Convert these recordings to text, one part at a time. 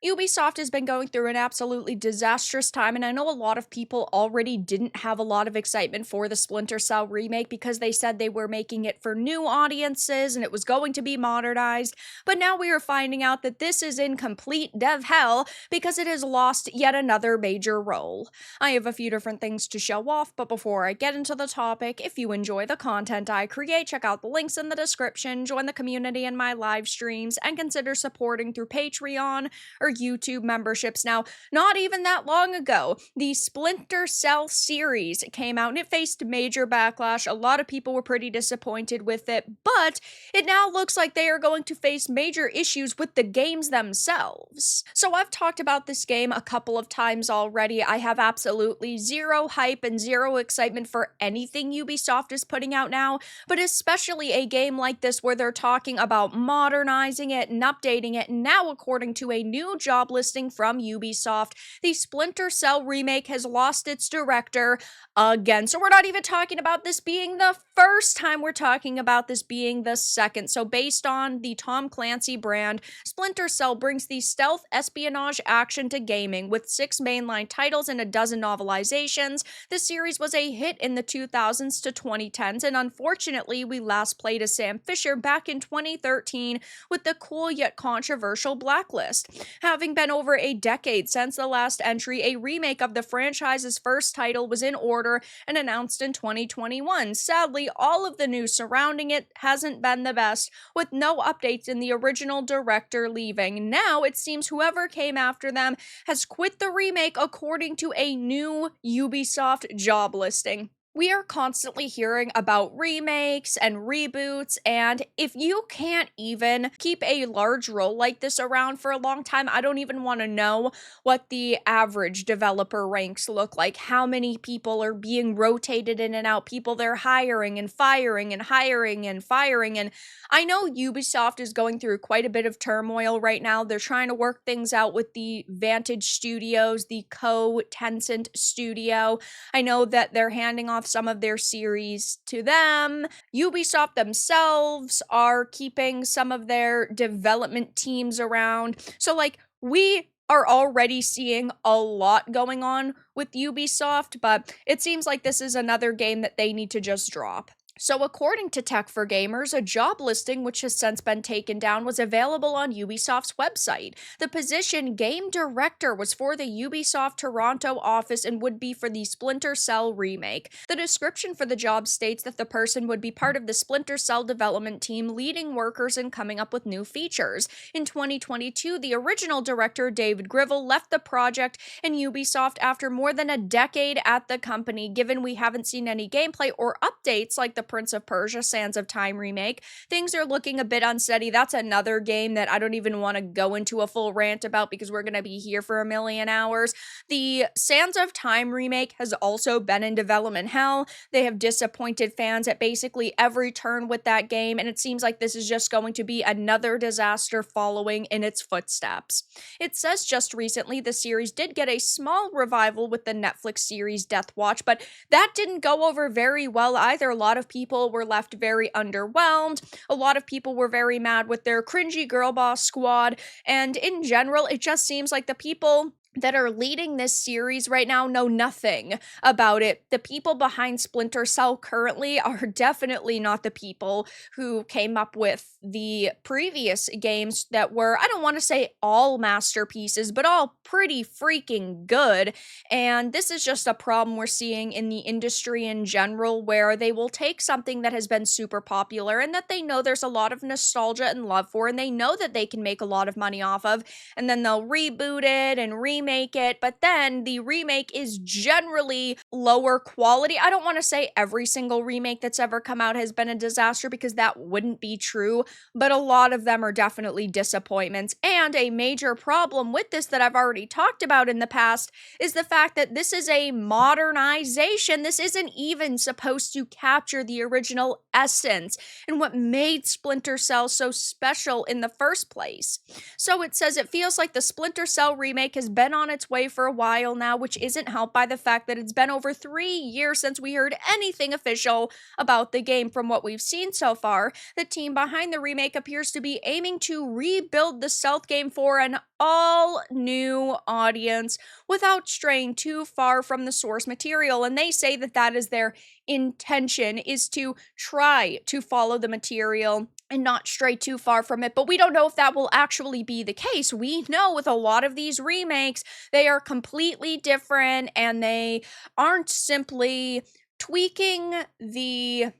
Ubisoft has been going through an absolutely disastrous time, and I know a lot of people already didn't have a lot of excitement for the Splinter Cell remake because they said they were making it for new audiences and it was going to be modernized, but now we are finding out that this is in complete dev hell because it has lost yet another major role. I have a few different things to show off, but before I get into the topic, if you enjoy the content I create, check out the links in the description, join the community in my live streams, and consider supporting through Patreon or YouTube memberships. Now, not even that long ago, the Splinter Cell series came out and it faced major backlash. A lot of people were pretty disappointed with it, but it now looks like they are going to face major issues with the games themselves. So I've talked about this game a couple of times already. I have absolutely zero hype and zero excitement for anything Ubisoft is putting out now, but especially a game like this where they're talking about modernizing it and updating it. And now, according to a new job listing from Ubisoft, the Splinter Cell remake has lost its director again. So we're not even talking about this being the first time, we're talking about this being the second. So based on the Tom Clancy brand, Splinter Cell brings the stealth espionage action to gaming with 6 mainline titles and a dozen novelizations. The series was a hit in the 2000s to 2010s, and unfortunately we last played as Sam Fisher back in 2013 with the cool yet controversial Blacklist. Having been over a decade since the last entry, a remake of the franchise's first title was in order and announced in 2021. Sadly, all of the news surrounding it hasn't been the best, with no updates in the original director leaving. Now, it seems whoever came after them has quit the remake according to a new Ubisoft job listing. We are constantly hearing about remakes and reboots, and if you can't even keep a large role like this around for a long time, I don't even want to know what the average developer ranks look like, how many people are being rotated in and out, people they're hiring and firing and hiring and firing. And I know Ubisoft is going through quite a bit of turmoil right now. They're trying to work things out with the Vantage Studios, the co-Tencent studio. I know that they're handing off some of their series to them. Ubisoft themselves are keeping some of their development teams around. So, we are already seeing a lot going on with Ubisoft, but it seems like this is another game that they need to just drop. So according to Tech for Gamers, a job listing, which has since been taken down, was available on Ubisoft's website. The position Game Director was for the Ubisoft Toronto office and would be for the Splinter Cell remake. The description for the job states that the person would be part of the Splinter Cell development team, leading workers and coming up with new features. In 2022, the original director, David Grivell, left the project and Ubisoft after more than a decade at the company. Given we haven't seen any gameplay or updates like the Prince of Persia Sands of Time remake, things are looking a bit unsteady. That's another game that I don't even want to go into a full rant about because we're going to be here for a million hours. The Sands of Time remake has also been in development hell. They have disappointed fans at basically every turn with that game, and it seems like this is just going to be another disaster following in its footsteps. It says just recently the series did get a small revival with the Netflix series Death Watch, but that didn't go over very well either. A lot of people were left very underwhelmed. A lot of people were very mad with their cringy girl boss squad. And in general, it just seems like the people that are leading this series right now know nothing about it. The people behind Splinter Cell currently are definitely not the people who came up with the previous games that were, I don't want to say all masterpieces, but all pretty freaking good. And this is just a problem we're seeing in the industry in general, where they will take something that has been super popular and that they know there's a lot of nostalgia and love for, and they know that they can make a lot of money off of, and then they'll reboot it and remake it, but then the remake is generally lower quality. I don't want to say every single remake that's ever come out has been a disaster because that wouldn't be true, but a lot of them are definitely disappointments. And a major problem with this that I've already talked about in the past is the fact that this is a modernization. This isn't even supposed to capture the original essence and what made Splinter Cell so special in the first place. So it says it feels like the Splinter Cell remake has been been on its way for a while now, which isn't helped by the fact that it's been over 3 years since we heard anything official about the game. From what we've seen so far, the team behind the remake appears to be aiming to rebuild the stealth game for an all-new audience without straying too far from the source material, and they say that that is their intention, is to try to follow the material and not stray too far from it. But we don't know if that will actually be the case. We know with a lot of these remakes, they are completely different and they aren't simply tweaking the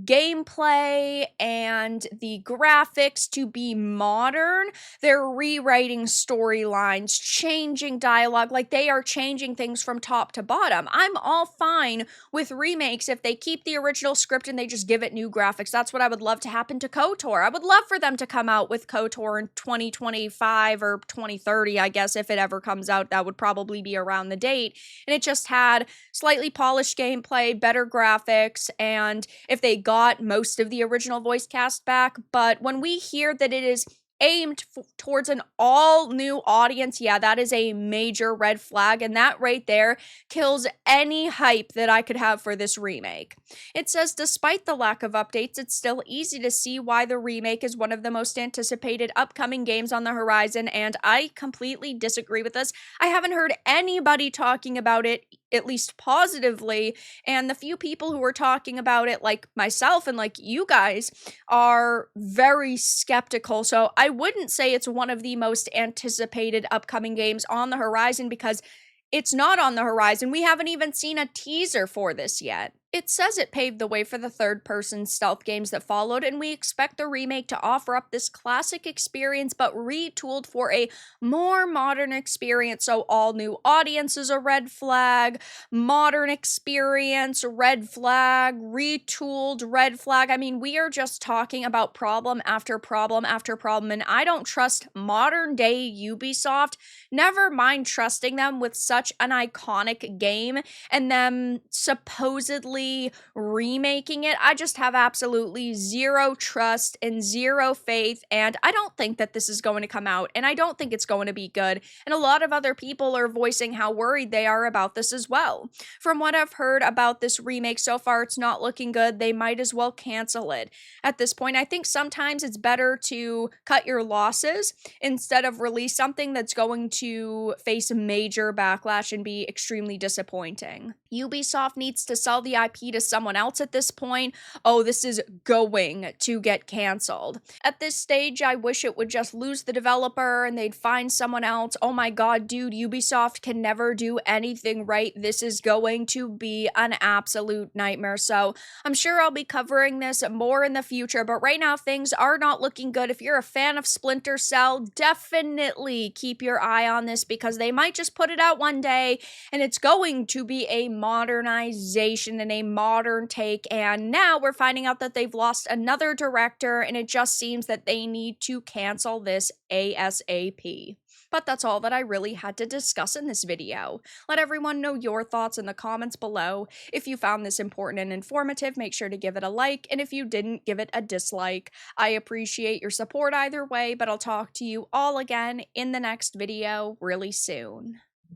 gameplay and the graphics to be modern. They're rewriting storylines, changing dialogue, like they are changing things from top to bottom. I'm all fine with remakes if they keep the original script and they just give it new graphics. That's what I would love to happen to KOTOR. I would love for them to come out with KOTOR in 2025 or 2030, I guess, if it ever comes out. That would probably be around the date. And it just had slightly polished gameplay, better graphics, and if they got most of the original voice cast back. But when we hear that it is aimed towards an all-new audience, yeah, that is a major red flag, and that right there kills any hype that I could have for this remake. It says, despite the lack of updates, it's still easy to see why the remake is one of the most anticipated upcoming games on the horizon, and I completely disagree with this. I haven't heard anybody talking about it, at least positively, and the few people who are talking about it, like myself and like you guys, are very skeptical. So I wouldn't say it's one of the most anticipated upcoming games on the horizon because it's not on the horizon. We haven't even seen a teaser for this yet. It says it paved the way for the third-person stealth games that followed, and we expect the remake to offer up this classic experience, but retooled for a more modern experience. So all new audiences, a red flag, modern experience, red flag, retooled, red flag. I mean, we are just talking about problem after problem after problem, and I don't trust modern-day Ubisoft, never mind trusting them with such an iconic game and them supposedly remaking it. I just have absolutely zero trust and zero faith, and I don't think that this is going to come out, and I don't think it's going to be good, and a lot of other people are voicing how worried they are about this as well. From what I've heard about this remake so far, it's not looking good. They might as well cancel it. At this point, I think sometimes it's better to cut your losses instead of release something that's going to face major backlash and be extremely disappointing. Ubisoft needs to sell the IP to someone else at this point. Oh, this is going to get canceled. At this stage, I wish it would just lose the developer and they'd find someone else. Oh my god, dude, Ubisoft can never do anything right. This is going to be an absolute nightmare. So I'm sure I'll be covering this more in the future, but right now things are not looking good. If you're a fan of Splinter Cell, definitely keep your eye on this because they might just put it out one day and it's going to be a modernization and a modern take, and now we're finding out that they've lost another director and it just seems that they need to cancel this ASAP. But that's all that I really had to discuss in this video. Let everyone know your thoughts in the comments below. If you found this important and informative, make sure to give it a like, and if you didn't, give it a dislike. I appreciate your support either way, but I'll talk to you all again in the next video really soon.